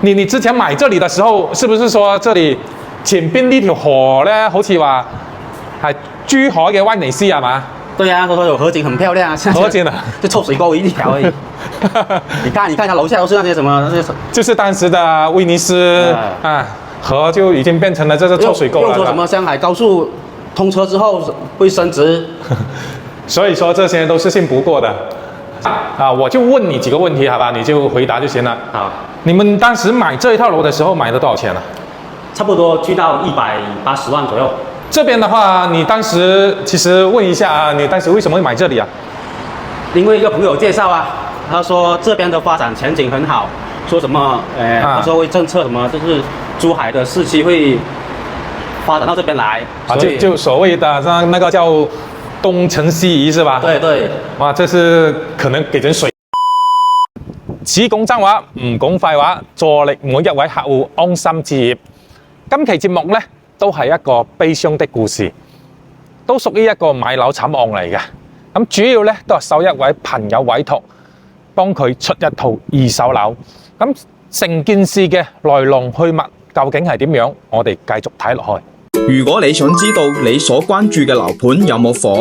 你之前買這裡的時候，是不是說這裡前邊呢條河呢，好似話係珠海嘅威尼斯係嘛？對啊，都有河景，很漂亮啊。河景啊，就臭水溝一條而已。你看一下樓下都是那些什麼那些，就是當時的威尼斯河就已經變成了這個臭水溝了。又說什麼上海高速通車之後會升值，所以說這些都是信不過的。我就問你幾個問題，好吧？你就回答就行了。好，你們當時買這一套樓的時候買了多少錢啊？差不多去到180萬左右。這邊的話，你當時其實問一下啊，你當時為什麼會買這裡啊？因為一個朋友介紹啊，他說這邊的發展前景很好，說什麼他說會政策什麼，就是珠海的市區會發展到這邊來。就所謂的那個叫東成西移是吧？對對。哇，這是可能給人水。只講真話，唔講廢話，助力每一位客戶安心置業。今期節目呢，都係一個悲傷的故事，都屬於一個買樓慘案嚟嘅。咁主要呢，都係受一位朋友委託，幫佢出一套二手樓。咁成件事嘅來龍去脈究竟係點樣？我哋繼續睇落去。如果你想知道你所關注嘅樓盤有冇房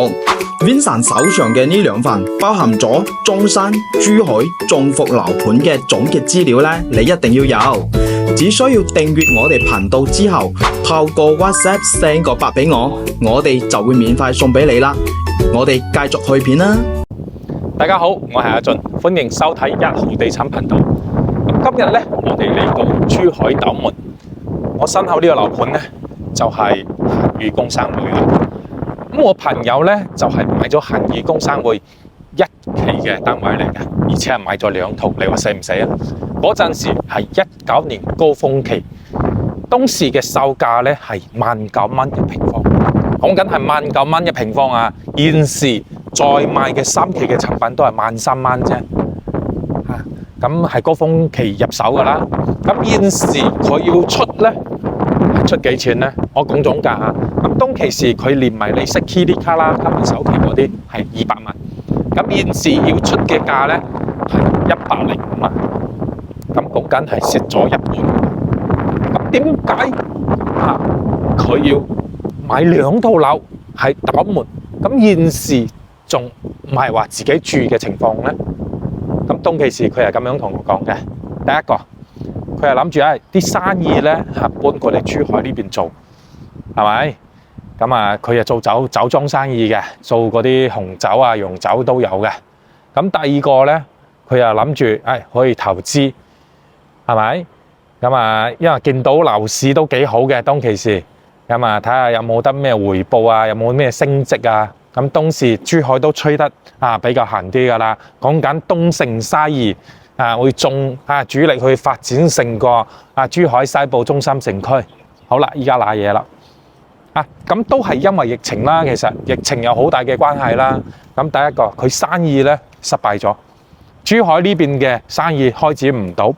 ，Vincent 手上嘅呢兩份包含咗中山、珠海、眾福樓盤嘅總結資料呢，你一定要有。只需要訂閱我哋頻道之後，透過 WhatsApp send 個8俾我哋就會免費送俾你啦。我哋繼續去片啦。大家好，我係阿俊，歡迎收睇1號地產頻道。今日呢，我哋嚟到珠海斗門，我身後呢個樓盤呢，就係恆宇工商會啦。咁我朋友呢，就係買咗恆宇工商會1期嘅單位嚟嘅，而且係買咗2套。你話死唔死啊？嗰陣時係19年高峰期，當時嘅售價呢係19,000蚊一平方，講緊係19,000蚊一平方啊！現時再賣嘅3期嘅產品都係13,000蚊啫。咁係高峰期入手噶啦。咁現時佢要出呢，出幾錢呢？我講總價啊。咁當其時佢連埋利息、Key 卡啦、加埋首期嗰啲係200萬。咁現時要出嘅價呢係105萬。咁講緊係蝕咗一半。咁點解佢要買2套樓喺斗門？咁現時仲唔係話自己住嘅情況呢？咁當其時佢係咁樣同我講嘅。第一個，佢係諗住啲生意呢搬過嚟珠海呢邊做，係咪？咁佢係做酒莊生意嘅，做嗰啲紅酒啊、洋酒都有嘅。咁第二個呢，佢又諗住可以投資。係咪？咁因為見到樓市都幾好嘅，當其時咁睇下有冇得咩回報啊，有冇咩升值啊？咁當時珠海都吹得比較行啲噶啦，講緊東城西移會主力去發展成個珠海西部中心城區。好啦，依家瀨嘢啦，咁都係因為疫情啦，其實疫情有好大嘅關係啦。咁第一個佢生意咧失敗咗，珠海呢邊嘅生意開展唔到。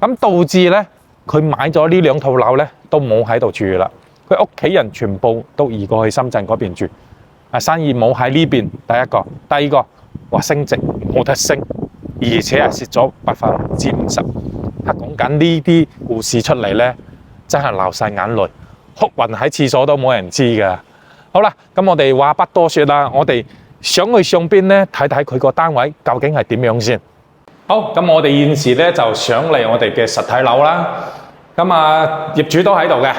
咁導致咧，佢買咗呢2套樓咧，都冇喺度住啦。佢屋企人全部都移過去深圳嗰邊住，生意冇喺呢邊。第一個，第二個話升值冇得升，而且係蝕咗50%。講緊呢啲故事出嚟咧，真係流晒眼淚，哭暈喺廁所都冇人知噶。好啦，咁我哋話不多說啦，我哋想去上邊咧睇睇佢個單位究竟係點樣先。好，咁我哋現時咧就上嚟我哋嘅實體樓啦。咁業主都喺度嘅。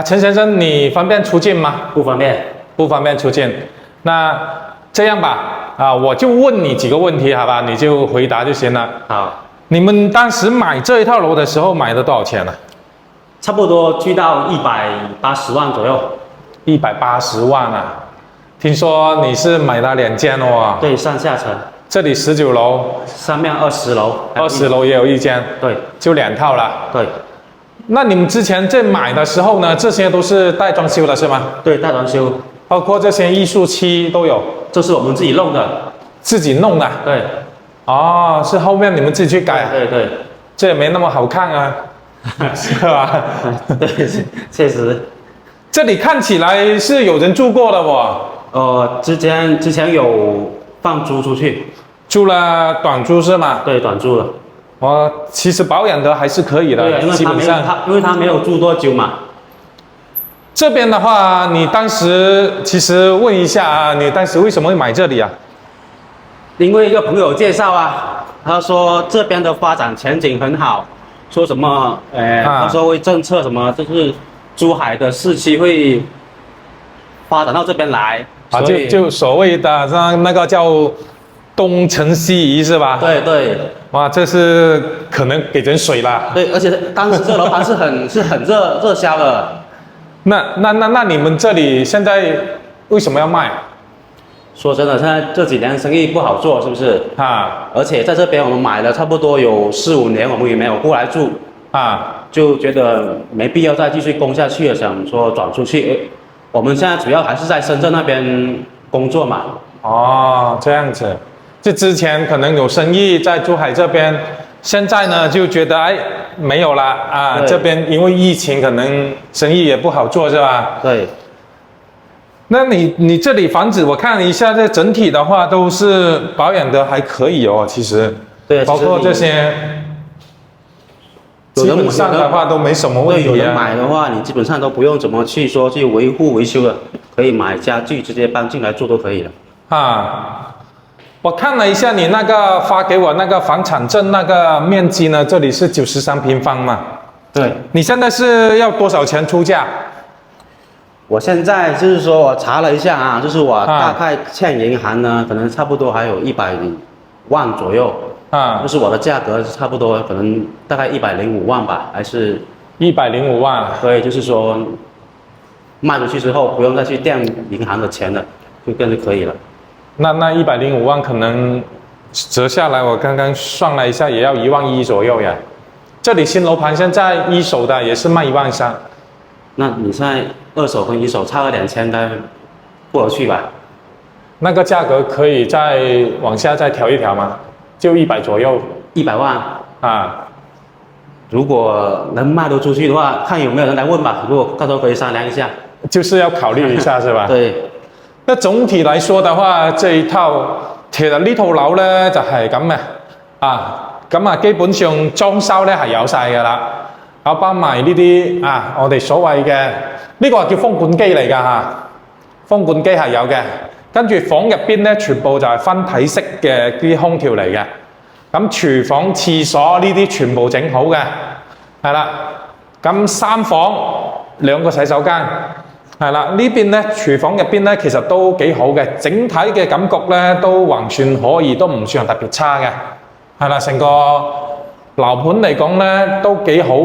陳先生，你方便出鏡嗎？不方便，不方便出鏡。那這樣吧，我就問你幾個問題，好吧？你就回答就行了。好。你們當時買這一套樓的時候買的多少錢呢？差不多去到180萬左右。180萬啊！聽說你是買了2間哦。對，上下層。這裡19樓，上面20樓，20樓也有1間，對，就2套了。對，那你們之前在買的時候呢，這些都是帶裝修的是嗎？對，帶裝修，包括這些藝術漆都有。這是我們自己弄的。自己弄的？對。哦，是後面你們自己去改？對對。這也沒那麼好看啊，是吧？對，確實。這裡看起來是有人住過的喎。之前有放租出去。租了短租是嗎？對，短租了。我其實保養得還是可以的，對，基本上。因為他沒有住多久嘛。這邊的話，你當時其實問一下啊，你當時為什麼會買這裡啊？因為一個朋友介紹啊，他說這邊的發展前景很好，說什麼他說會政策什麼，就是珠海的市區會發展到這邊來。啊，就所謂的那個叫東成西移是吧？對對。哇，這是可能給人水啦。對，而且當時這樓盤是很熱銷的。那你們這裡現在為什麼要賣？說真的，現在這幾年生意不好做，是不是？啊。而且在這邊我們買了差不多有4、5年，我們也沒有過來住。啊。就覺得沒必要再繼續供下去了，想說轉出去。我們現在主要還是在深圳那邊工作嘛。哦，這樣子。就之前可能有生意在珠海這邊，現在呢就覺得沒有了啊。這邊因為疫情，可能生意也不好做，是吧？對。那你這裡房子我看了一下，這整體的話都是保養的還可以哦，其實。對，包括這些，基本上的話都沒什麼問題啊。有人買的話，你基本上都不用怎麼去說去維護維修的，可以買家具直接搬進來住都可以了。啊。我看了一下你那個發給我那個房產證那個面積呢，這裡是93平方嘛？對。你現在是要多少錢出價？我現在就是說我查了一下啊，就是我大概欠銀行呢，可能差不多還有100萬左右。啊。就是我的價格差不多可能大概105萬吧，還是105萬？對，就是說賣出去之後不用再去墊銀行的錢了，就更是可以了。那105萬可能折下來，我剛剛算了一下，也要1萬1左右呀。這裡新樓盤現在一手的也是賣1萬3。那你現在二手跟一手差個2000，應該過得去吧？那個價格可以再往下再調一調嗎？就100左右。100萬啊！如果能賣得出去的話，看有沒有人來問吧。如果到時候可以商量一下。就是要考慮一下，是吧？對。那總體來說的話，這一套其實呢套樓咧就係咁嘅，咁啊基本上裝修咧係有晒㗎啦，有包埋呢啲我哋所謂嘅呢個叫風管機嚟㗎嚇，風管機係有嘅，跟住房入邊咧全部就係分體式嘅啲空調嚟嘅，咁廚房、廁所呢啲全部整好嘅，係啦，咁3房2個洗手間。係啦，呢邊咧廚房入邊咧其實都幾好嘅，整體嘅感覺咧都還算可以，都唔算係特別差嘅。係啦，成個樓盤嚟講咧都幾好。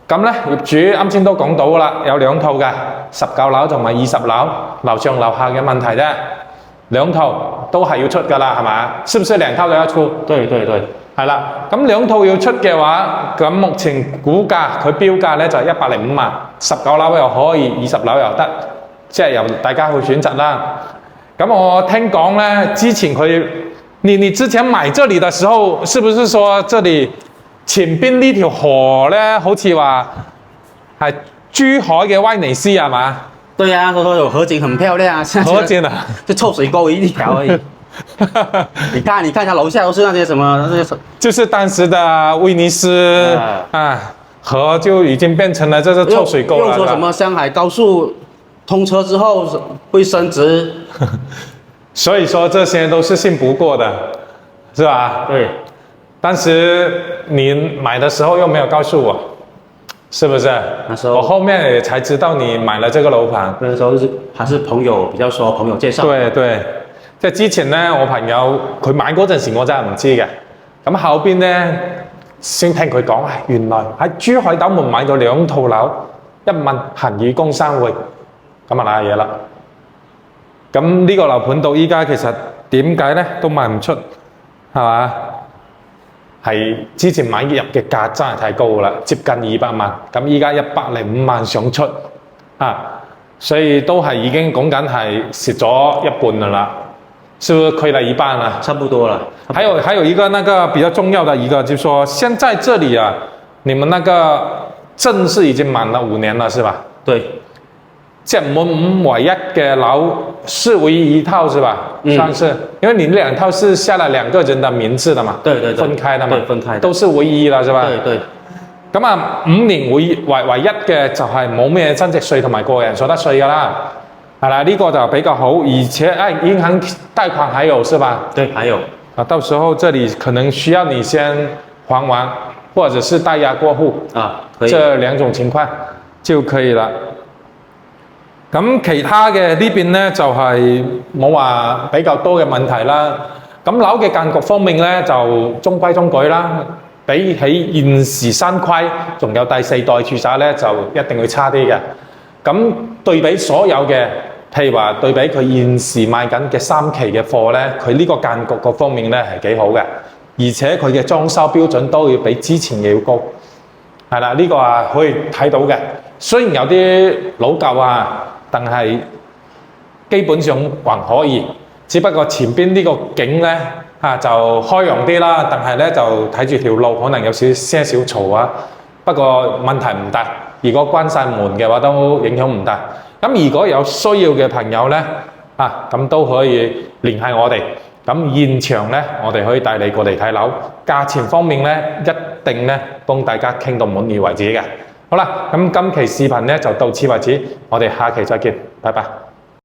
咁咧業主啱先都講到啦，有2套嘅19樓同埋20樓，樓上樓下嘅問題啫。2套都係要出㗎啦，係嘛？是不是2套都要出？對對對，係啦。咁2套要出嘅話，咁目前估價佢標價咧就係105萬，19樓又可以，20樓又得，即係由大家去選擇啦。咁我聽講咧，之前你之前買這裡的時候，是不是說這裡前邊呢條河咧，好似話係珠海嘅威尼斯係嘛？對呀，他說有河景很漂亮啊，河景啊，就臭水溝一條而已。你看一下樓下都是那些什麼那些，就是當時的威尼斯河就已經變成了這個臭水溝了。又說什麼上海高速通車之後會升值，所以說這些都是信不過的，是吧？對。當時你買的時候又沒有告訴我，是不是？那時候我後面也才知道你買了這個樓盤。那時候還是朋友比較說朋友介紹。對對，即係之前呢，我朋友佢買嗰陣時，我真係唔知嘅。咁後邊呢，先聽佢講，原來喺珠海斗門買咗2套樓，一問恆宇工商會，咁啊嗱嘢啦。咁呢個樓盤到依家其實點解呢都賣唔出，係嘛？係之前買入嘅價真係太高啦，接近200萬，咁依家105萬想出，所以都係已經講緊係蝕咗一半的啦，是不是虧了一半啊？差不多了。還有一個那個比較重要的一個，就是說現在這裡啊，你們那個證是已經滿了5年了，是吧？對。即係5為1嘅樓4為1套是吧？算是，因為你2套是下了2個人的名字的嘛，對，分開的嘛，對，分開的都是為1啦，是吧？對。咁啊，5年為1嘅就係冇咩增值稅同埋個人所得稅噶啦，係啦，呢個就比較好，而且銀行貸款還有是吧？對，還有啊，到時候這裡可能需要你先還完，或者是貸押過戶啊，可以這2種情況就可以啦。咁其他嘅呢邊咧就係冇話比較多嘅問題啦。咁樓嘅間隔方面咧就中規中矩啦。比起現時新規，仲有第4代住宅咧，就一定會差啲嘅。咁對比所有嘅，譬如話對比佢現時賣緊嘅3期嘅貨咧，佢呢個間隔各方面咧係幾好嘅，而且佢嘅裝修標準都要比之前嘅要高。係啦，呢個啊可以睇到嘅。雖然有啲老舊啊，但係基本上還可以。只不過前邊呢個景咧就開揚啲啦，但係咧就睇住條路可能有些少嘈啊。不過問題唔大，如果關晒門嘅話都影響唔大。咁如果有需要嘅朋友咧咁都可以聯繫我哋。咁現場咧，我哋可以帶你過嚟睇樓。價錢方面咧，一定咧幫大家傾到滿意為止嘅。好啦，咁今期視頻咧就到此為止，我哋下期再見，拜拜。